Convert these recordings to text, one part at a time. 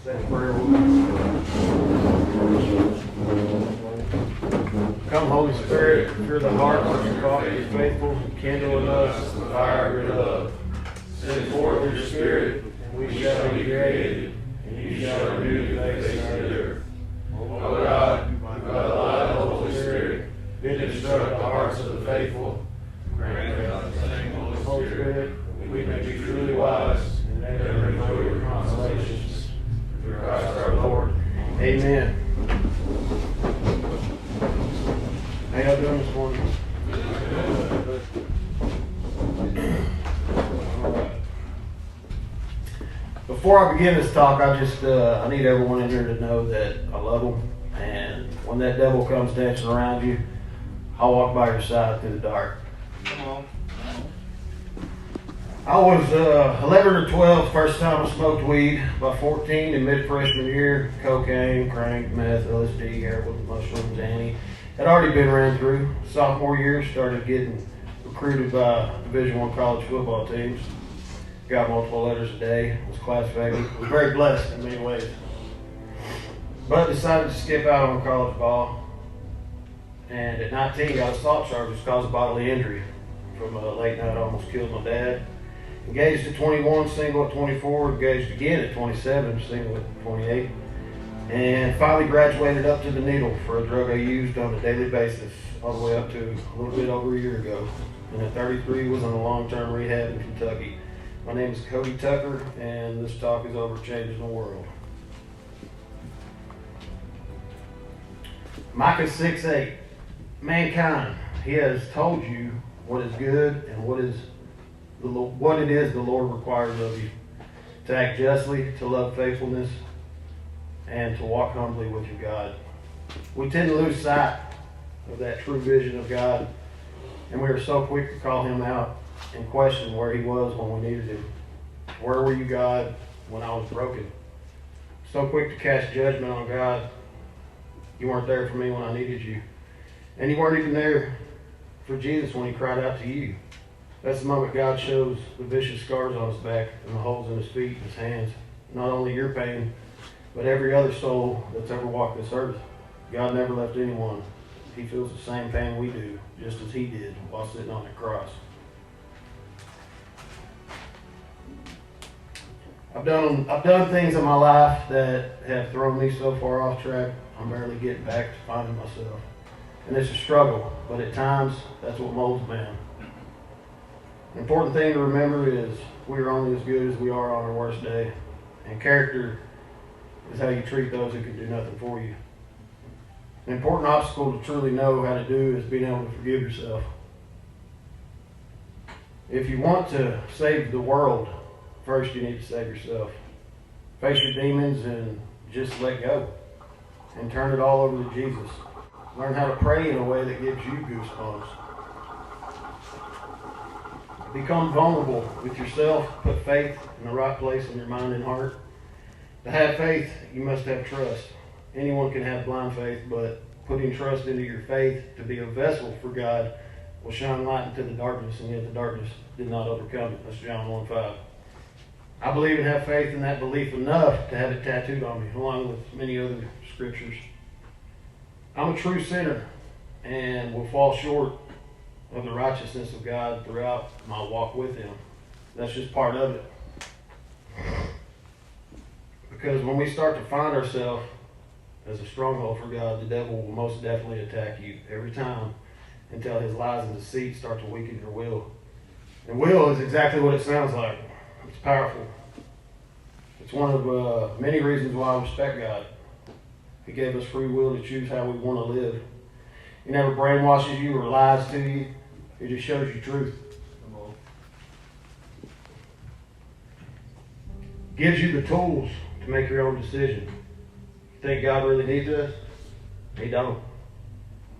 Say a prayer. Come, Holy Spirit, fill the hearts of your coffee faithful, kindle in us the fire of your love. Send forth your Spirit, and we shall be created, and you shall renew the face of the earth. O God, by the light of the Holy Spirit, bid instruct the hearts of the faithful. Grant us the same Holy Spirit, that we may be truly wise and ever know your consolations. Through Christ our Lord. Amen. How y'all doing this morning? Before I begin this talk, I need everyone in here to know that I love them. And when that devil comes dancing around you, I'll walk by your side through the dark. Come on. I was 11 or 12 first time I smoked weed. By 14 in mid-freshman year, cocaine, crank, meth, LSD, heroin, mushrooms, Annie. Had already been ran through. Sophomore year, started getting recruited by Division I college football teams. Got multiple letters a day, was class favorite. Was very blessed in many ways. But decided to skip out on college ball. And at 19, got assault charges caused bodily injury. From a late night, almost killed my dad. Engaged at 21, single at 24, engaged again at 27, single at 28. And finally graduated up to the needle for a drug I used on a daily basis all the way up to a little bit over a year ago. And at 33 was in a long-term rehab in Kentucky. My name is Cody Tucker, and this talk is over changing the world. Micah 6:8. Mankind, he has told you what is good and what it is the Lord requires of you. To act justly, to love faithfulness, and to walk humbly with your God. We tend to lose sight of that true vision of God, and we are so quick to call him out and question where he was when we needed him. Where were you, God, when I was broken? So quick to cast judgment on God. You weren't there for me when I needed you. And you weren't even there for Jesus when he cried out to you. That's the moment God shows the vicious scars on his back and the holes in his feet and his hands. Not only your pain, but every other soul that's ever walked this earth. God never left anyone. He feels the same pain we do, just as he did while sitting on the cross. I've done things in my life that have thrown me so far off track, I'm barely getting back to finding myself. And it's a struggle, but at times, that's what molds a man. The important thing to remember is we are only as good as we are on our worst day. And character is how you treat those who can do nothing for you. An important obstacle to truly know how to do is being able to forgive yourself. If you want to save the world, first you need to save yourself. Face your demons and just let go. And turn it all over to Jesus. Learn how to pray in a way that gives you goosebumps. Become vulnerable with yourself. Put faith in the right place in your mind and heart. To have faith, you must have trust. Anyone can have blind faith, but putting trust into your faith to be a vessel for God will shine light into the darkness, and yet the darkness did not overcome it. That's John 1:5. I believe and have faith in that belief enough to have it tattooed on me, along with many other scriptures. I'm a true sinner and will fall short of the righteousness of God throughout my walk with him. That's just part of it. Because when we start to find ourselves as a stronghold for God, the devil will most definitely attack you every time until his lies and deceit start to weaken your will. And will is exactly what it sounds like. It's powerful. It's one of many reasons why I respect God. He gave us free will to choose how we want to live. He never brainwashes you or lies to you. He just shows you truth. Gives you the tools to make your own decision. You think God really needs us? He don't.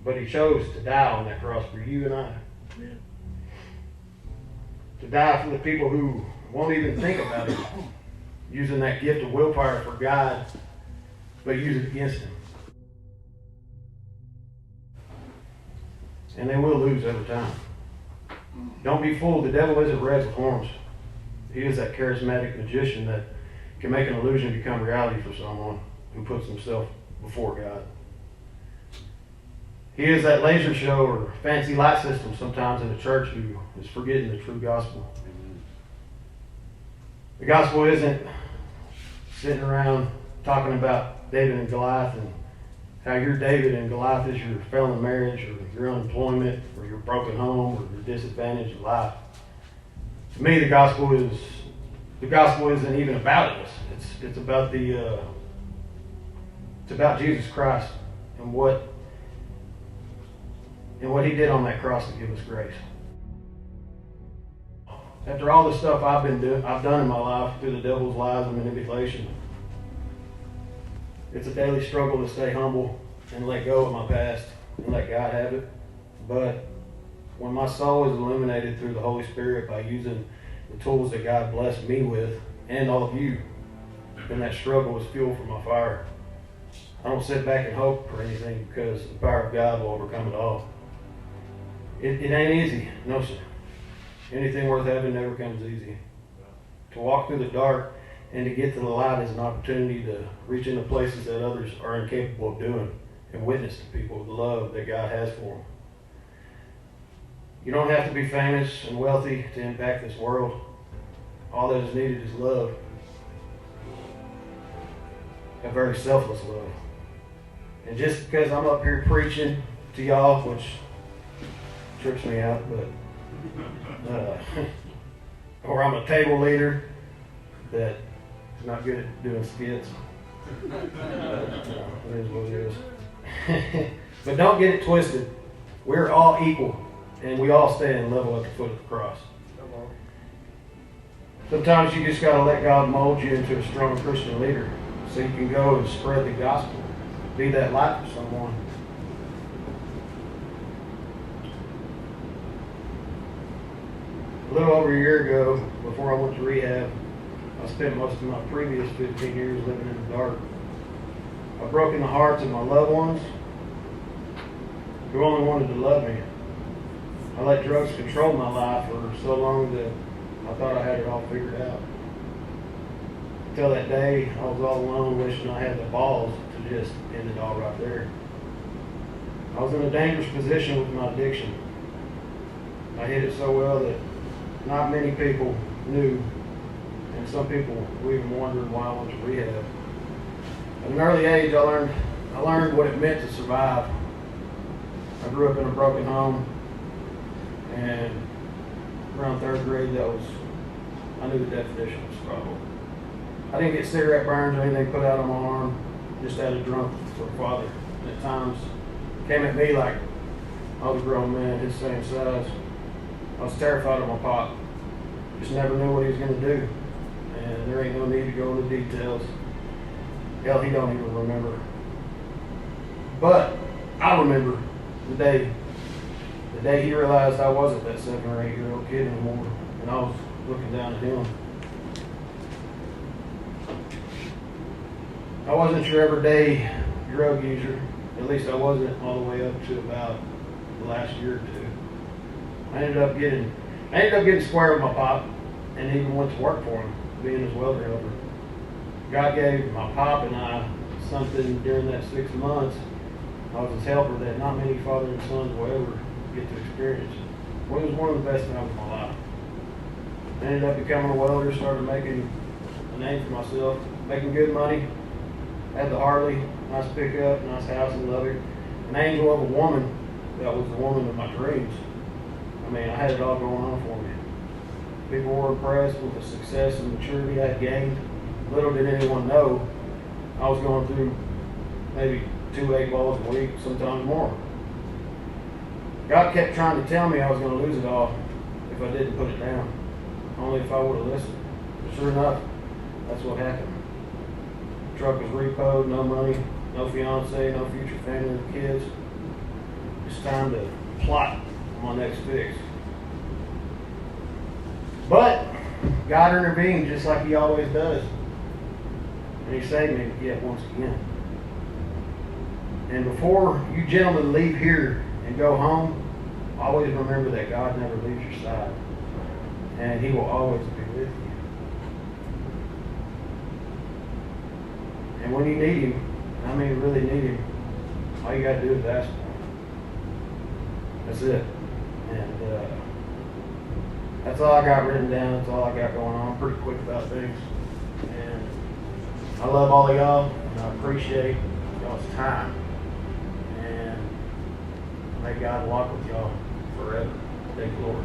But he chose to die on that cross for you and I. Yeah. To die for the people who won't even think about it. Using that gift of willpower for God, but use it against him. And they will lose every time. Don't be fooled. The devil isn't red with horns. He is that charismatic magician that can make an illusion become reality for someone who puts himself before God. He is that laser show or fancy light system sometimes in the church who is forgetting the true gospel. The gospel isn't sitting around talking about David and Goliath and how your David and Goliath is your failing marriage or your unemployment or your broken home or your disadvantage in life. To me, the gospel isn't even about us. It's about it's about Jesus Christ and what He did on that cross to give us grace. After all the stuff I've done in my life through the devil's lies and manipulation, it's a daily struggle to stay humble and let go of my past and let God have it. But when my soul is illuminated through the Holy Spirit by using the tools that God blessed me with and all of you, then that struggle is fuel for my fire. I don't sit back and hope for anything because the power of God will overcome it all. It ain't easy, no sir. Anything worth having never comes easy. To walk through the dark and to get to the light is an opportunity to reach into places that others are incapable of doing and witness to people the love that God has for them. You don't have to be famous and wealthy to impact this world. All that is needed is love. A very selfless love. And just because I'm up here preaching to y'all, which trips me out, but or I'm a table leader that is not good at doing skits. It is what it is. But don't get it twisted. We're all equal, and we all stand level at the foot of the cross. Sometimes you just got to let God mold you into a strong Christian leader so you can go and spread the gospel. Be that light for someone. A little over a year ago, before I went to rehab, I spent most of my previous 15 years living in the dark. I've broken the hearts of my loved ones who only wanted to love me. I let drugs control my life for so long that I thought I had it all figured out. Until that day, I was all alone wishing I had the balls to just end it all right there. I was in a dangerous position with my addiction. I hid it so well that not many people knew, and some people were even wondering why I went to rehab. At an early age, I learned what it meant to survive. I grew up in a broken home, and around third grade, I knew the definition of struggle. I didn't get cigarette burns or anything put out on my arm, just had a drunk for a father. And at times, came at me like I was a grown man, his same size. I was terrified of my pop. Just never knew what he was going to do. And there ain't no need to go into details. Hell, he don't even remember. But I remember the day he realized I wasn't that 7 or 8 year old kid anymore, and I was looking down at him. I wasn't your everyday drug user. At least I wasn't all the way up to about the last year or two. I ended up getting square with my pop, and even went to work for him, being his welder helper. God gave my pop and I something during that 6 months. I was his helper that not many father and sons will ever get to experience. Well, it was one of the best times of my life. I ended up becoming a welder, started making a name for myself, making good money. Had the Harley, nice pickup, nice house and leather. An angel of a woman that was the woman of my dreams. I mean, I had it all going on for me. People were impressed with the success and maturity I had gained. Little did anyone know I was going through maybe 2 8 balls a week, sometimes more. God kept trying to tell me I was going to lose it all if I didn't put it down. Only if I would have listened. But sure enough, that's what happened. The truck was repoed, no money, no fiance, no future family or kids. It's time to plot on my next fix. But God intervened just like He always does. And He saved me yet once again. And before you gentlemen leave here and go home, always remember that God never leaves your side. And He will always be with you. when you need him, I mean, really need him, all you gotta do is ask for him. That's it. And that's all I got written down. That's all I got going on. I'm pretty quick about things. And I love all of y'all, and I appreciate y'all's time. And may God walk with y'all forever. Thank you, Lord.